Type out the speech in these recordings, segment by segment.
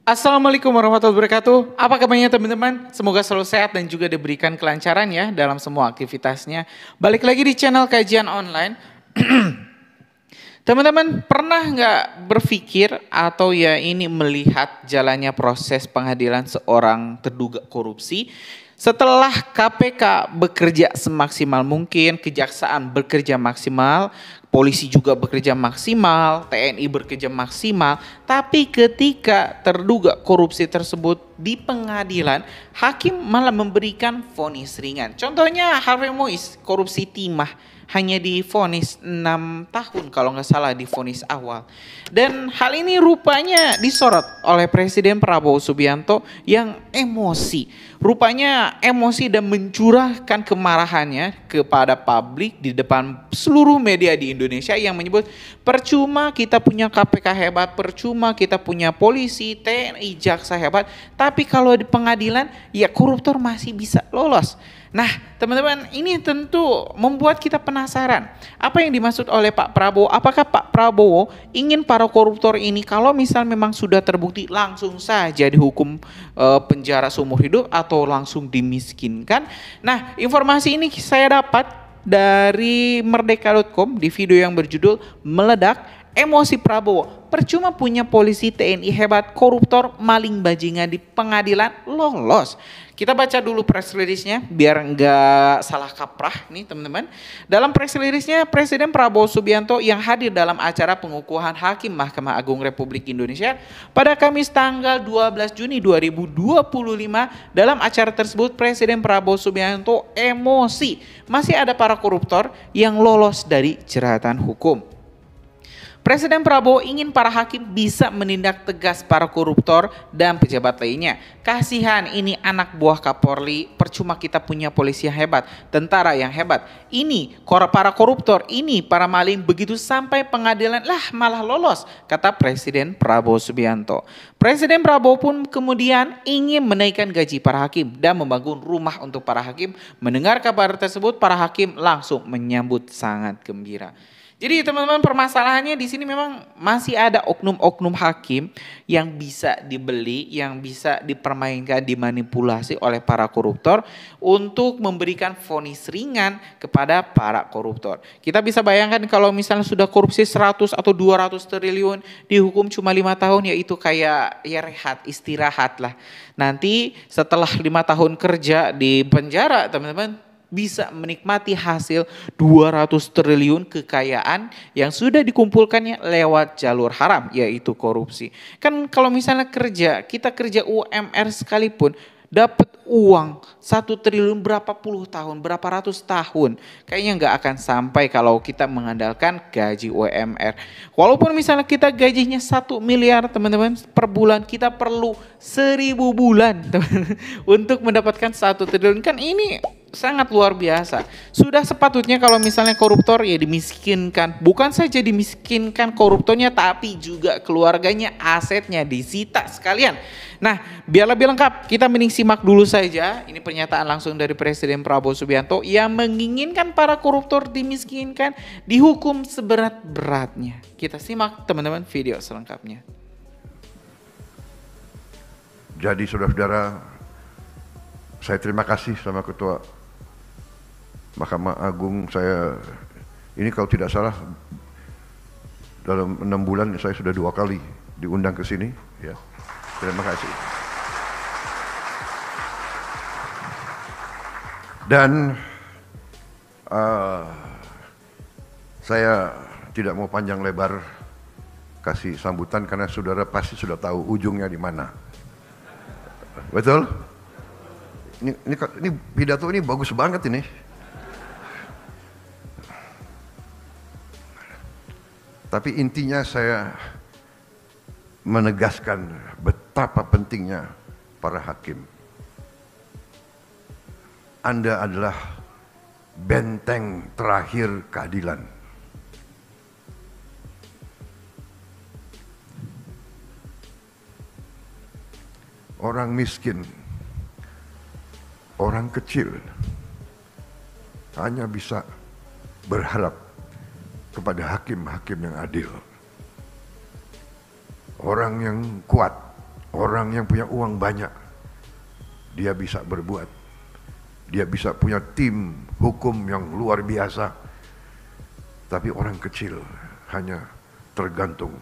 Assalamualaikum warahmatullahi wabarakatuh. Apa kabarnya teman-teman? Semoga selalu sehat dan juga diberikan kelancaran ya dalam semua aktivitasnya. Balik lagi di channel kajian online. Teman-teman pernah nggak berpikir atau ya ini melihat jalannya proses pengadilan seorang terduga korupsi? Setelah KPK bekerja semaksimal mungkin, kejaksaan bekerja maksimal, polisi juga bekerja maksimal, TNI bekerja maksimal, tapi ketika terduga korupsi tersebut di pengadilan, hakim malah memberikan vonis ringan. Contohnya Harvey Mois, korupsi timah, hanya divonis 6 tahun kalau nggak salah di vonis awal. Dan hal ini rupanya disorot oleh Presiden Prabowo Subianto yang emosi. Rupanya emosi dan mencurahkan kemarahannya kepada publik di depan seluruh media di Indonesia yang menyebut percuma kita punya KPK hebat, percuma kita punya polisi, TNI, jaksa hebat, tapi kalau di pengadilan ya koruptor masih bisa lolos. Nah teman-teman, ini tentu membuat kita penasaran apa yang dimaksud oleh Pak Prabowo. Apakah Pak Prabowo ingin para koruptor ini kalau misal memang sudah terbukti langsung saja dihukum penjara seumur hidup atau langsung dimiskinkan? Nah informasi ini saya dapat dari merdeka.com di video yang berjudul Meledak Emosi Prabowo. Percuma punya polisi TNI hebat, koruptor maling bajingan di pengadilan lolos. Kita baca dulu press release-nya biar nggak salah kaprah nih teman-teman. Dalam press release-nya Presiden Prabowo Subianto yang hadir dalam acara pengukuhan Hakim Mahkamah Agung Republik Indonesia pada Kamis tanggal 12 Juni 2025. Dalam acara tersebut Presiden Prabowo Subianto emosi masih ada para koruptor yang lolos dari jeratan hukum. Presiden Prabowo ingin para hakim bisa menindak tegas para koruptor dan pejabat lainnya. Kasihan ini anak buah Kapolri, percuma kita punya polisi yang hebat, tentara yang hebat. Ini para koruptor, ini para maling begitu sampai pengadilan lah malah lolos, kata Presiden Prabowo Subianto. Presiden Prabowo pun kemudian ingin menaikkan gaji para hakim dan membangun rumah untuk para hakim. Mendengar kabar tersebut, para hakim langsung menyambut sangat gembira. Jadi teman-teman permasalahannya di sini memang masih ada oknum-oknum hakim yang bisa dibeli, yang bisa dipermainkan, dimanipulasi oleh para koruptor untuk memberikan vonis ringan kepada para koruptor. Kita bisa bayangkan kalau misalnya sudah korupsi 100 atau 200 triliun dihukum cuma 5 tahun, yaitu kayak ya rehat, istirahat lah. Nanti setelah 5 tahun kerja di penjara teman-teman bisa menikmati hasil 200 triliun kekayaan yang sudah dikumpulkannya lewat jalur haram, yaitu korupsi. Kan kalau misalnya kita kerja UMR sekalipun dapat uang 1 triliun berapa puluh tahun, berapa ratus tahun. Kayaknya nggak akan sampai kalau kita mengandalkan gaji UMR. Walaupun misalnya kita gajinya 1 miliar teman-teman per bulan, kita perlu 1000 bulan teman, untuk mendapatkan 1 triliun. Kan ini sangat luar biasa. Sudah sepatutnya kalau misalnya koruptor ya dimiskinkan. Bukan saja dimiskinkan koruptornya, tapi juga keluarganya, asetnya disita sekalian. Nah biar lebih lengkap kita mending simak dulu saja. Ini pernyataan langsung dari Presiden Prabowo Subianto yang menginginkan para koruptor dimiskinkan, dihukum seberat-beratnya. Kita simak teman-teman video selengkapnya. Jadi saudara-saudara, saya terima kasih sama Ketua Mahkamah Agung. Saya ini kalau tidak salah dalam 6 bulan saya sudah 2 kali diundang ke sini. Ya, terima kasih. Dan saya tidak mau panjang lebar kasih sambutan karena saudara pasti sudah tahu ujungnya di mana. Betul? Ini pidato ini bagus banget ini. Tapi intinya saya menegaskan betapa pentingnya para hakim. Anda adalah benteng terakhir keadilan. Orang miskin, orang kecil hanya bisa berharap kepada hakim-hakim yang adil. Orang yang kuat, Orang yang punya uang banyak, dia bisa berbuat. Dia bisa punya tim hukum yang luar biasa. Tapi orang kecil hanya tergantung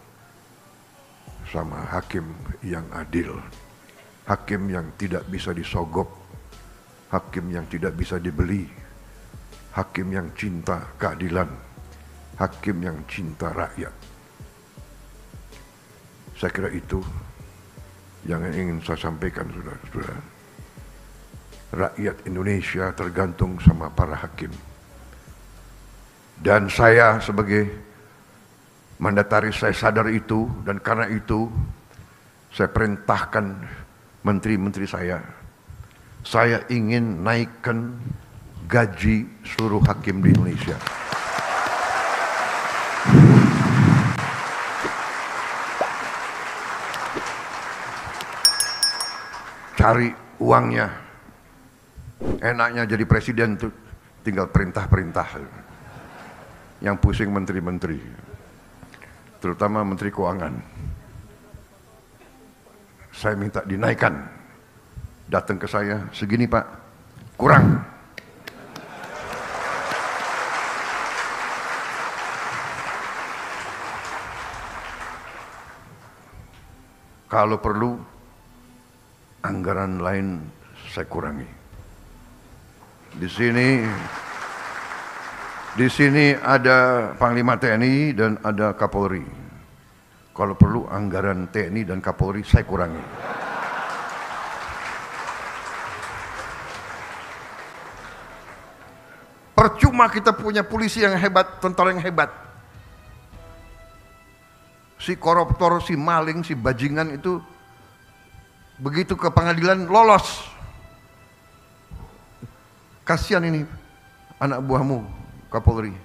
sama hakim yang adil. Hakim yang tidak bisa disogok. Hakim yang tidak bisa dibeli. Hakim yang cinta keadilan. Hakim yang cinta rakyat. Saya kira itu yang ingin saya sampaikan, saudara-saudara. Rakyat Indonesia tergantung sama para hakim. Dan saya sebagai mandataris, saya sadar itu, dan karena itu saya perintahkan menteri-menteri saya ingin naikkan gaji seluruh hakim di Indonesia. Cari uangnya. Enaknya jadi presiden tuh tinggal perintah-perintah. Yang pusing menteri-menteri, terutama menteri keuangan. Saya minta dinaikkan. Datang ke saya, segini Pak, kurang. Kalau perlu, anggaran lain saya kurangi. Di sini ada Panglima TNI dan ada Kapolri. Kalau perlu anggaran TNI dan Kapolri saya kurangi. Percuma kita punya polisi yang hebat, tentara yang hebat. Si koruptor, si maling, si bajingan itu begitu ke pengadilan lolos. Kasihan ini anak buahmu Kapolri.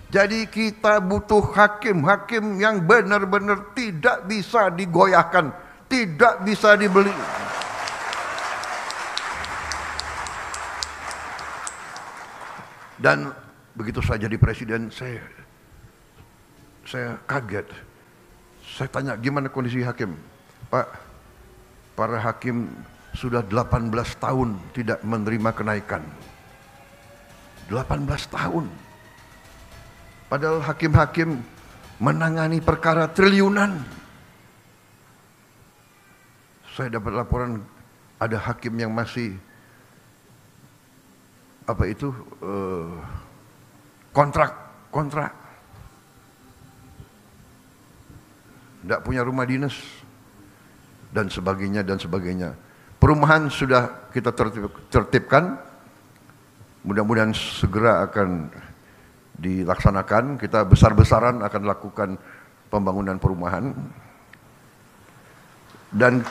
Jadi kita butuh hakim-hakim yang benar-benar tidak bisa digoyahkan, tidak bisa dibeli. Dan begitu saya jadi presiden, saya kaget. Saya tanya, gimana kondisi hakim? Pak, para hakim sudah 18 tahun tidak menerima kenaikan. 18 tahun. Padahal hakim-hakim menangani perkara triliunan. Saya dapat laporan ada hakim yang masih kontrak. Tidak punya rumah dinas dan sebagainya dan sebagainya. Perumahan sudah kita tertibkan, mudah-mudahan segera akan dilaksanakan. Kita besar-besaran akan lakukan pembangunan perumahan. Dan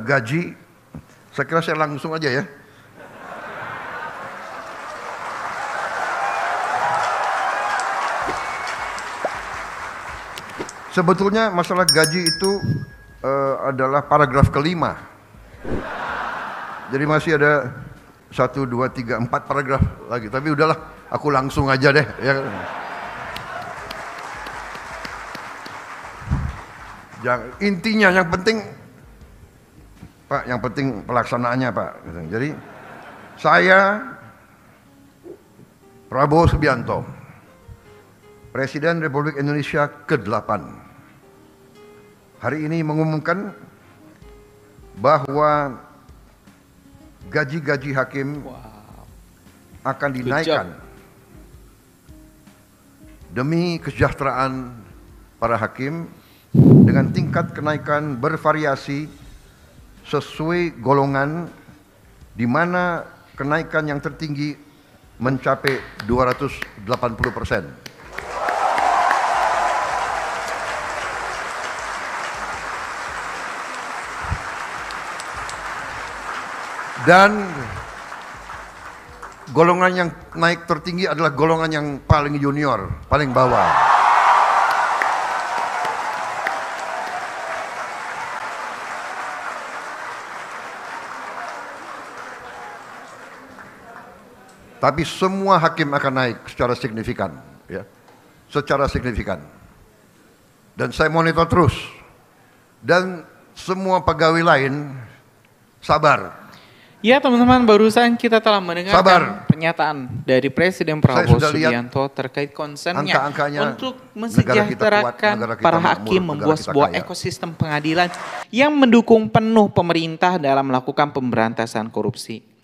gaji, saya kira saya langsung aja ya. Sebetulnya masalah gaji itu adalah paragraf kelima. Jadi masih ada 1, 2, 3, 4 paragraf lagi. Tapi udahlah, aku langsung aja deh. Ya. Intinya yang penting, Pak, yang penting pelaksanaannya Pak. Jadi saya Prabowo Subianto, Presiden Republik Indonesia ke-8, hari ini mengumumkan bahwa gaji-gaji hakim akan dinaikkan demi kesejahteraan para hakim dengan tingkat kenaikan bervariasi sesuai golongan, di mana kenaikan yang tertinggi mencapai 280%. Dan golongan yang naik tertinggi adalah golongan yang paling junior, paling bawah. Tapi semua hakim akan naik secara signifikan, ya. Secara signifikan. Dan saya monitor terus. Dan semua pegawai lain sabar. Ya teman-teman, barusan kita telah mendengarkan pernyataan dari Presiden Prabowo Subianto terkait concernnya untuk mensejahterakan para hakim, membuat sebuah ekosistem pengadilan yang mendukung penuh pemerintah dalam melakukan pemberantasan korupsi.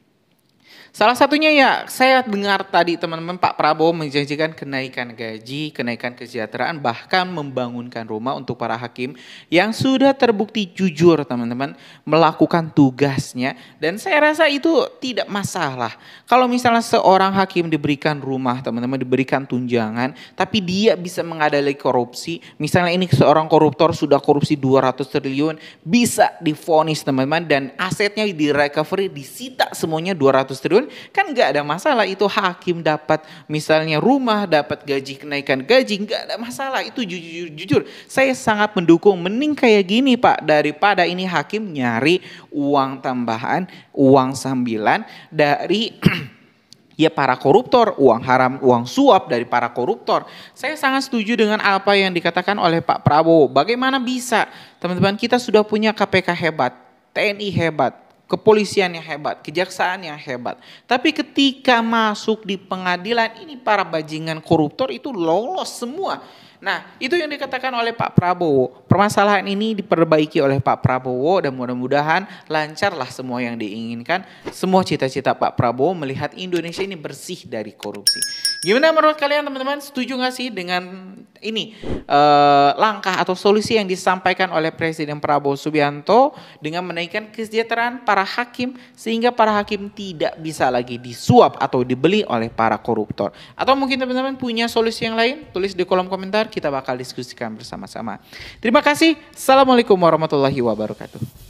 Salah satunya ya saya dengar tadi teman-teman Pak Prabowo menjanjikan kenaikan gaji, kenaikan kesejahteraan, bahkan membangunkan rumah untuk para hakim yang sudah terbukti jujur teman-teman melakukan tugasnya, dan saya rasa itu tidak masalah. Kalau misalnya seorang hakim diberikan rumah teman-teman, diberikan tunjangan, tapi dia bisa mengadili korupsi, misalnya ini seorang koruptor sudah korupsi 200 triliun, bisa divonis teman-teman dan asetnya di recovery, disita semuanya 200 triliun. Kan nggak ada masalah, itu hakim dapat misalnya rumah, dapat gaji, kenaikan gaji, nggak ada masalah, itu jujur saya sangat mendukung. Mending kayak gini Pak, daripada ini hakim nyari uang tambahan, uang sambilan dari ya para koruptor, uang haram, uang suap dari para koruptor. Saya sangat setuju dengan apa yang dikatakan oleh Pak Prabowo. Bagaimana bisa teman-teman, kita sudah punya KPK hebat, TNI hebat, kepolisian yang hebat, kejaksaan yang hebat. Tapi ketika masuk di pengadilan, ini para bajingan koruptor itu lolos semua. Nah, itu yang dikatakan oleh Pak Prabowo. Permasalahan ini diperbaiki oleh Pak Prabowo dan mudah-mudahan lancarlah semua yang diinginkan. Semua cita-cita Pak Prabowo melihat Indonesia ini bersih dari korupsi. Gimana menurut kalian teman-teman? Setuju gak sih dengan ini langkah atau solusi yang disampaikan oleh Presiden Prabowo Subianto dengan menaikkan kesejahteraan para hakim sehingga para hakim tidak bisa lagi disuap atau dibeli oleh para koruptor? Atau mungkin teman-teman punya solusi yang lain? Tulis di kolom komentar, kita bakal diskusikan bersama-sama. Terima kasih. Assalamualaikum warahmatullahi wabarakatuh.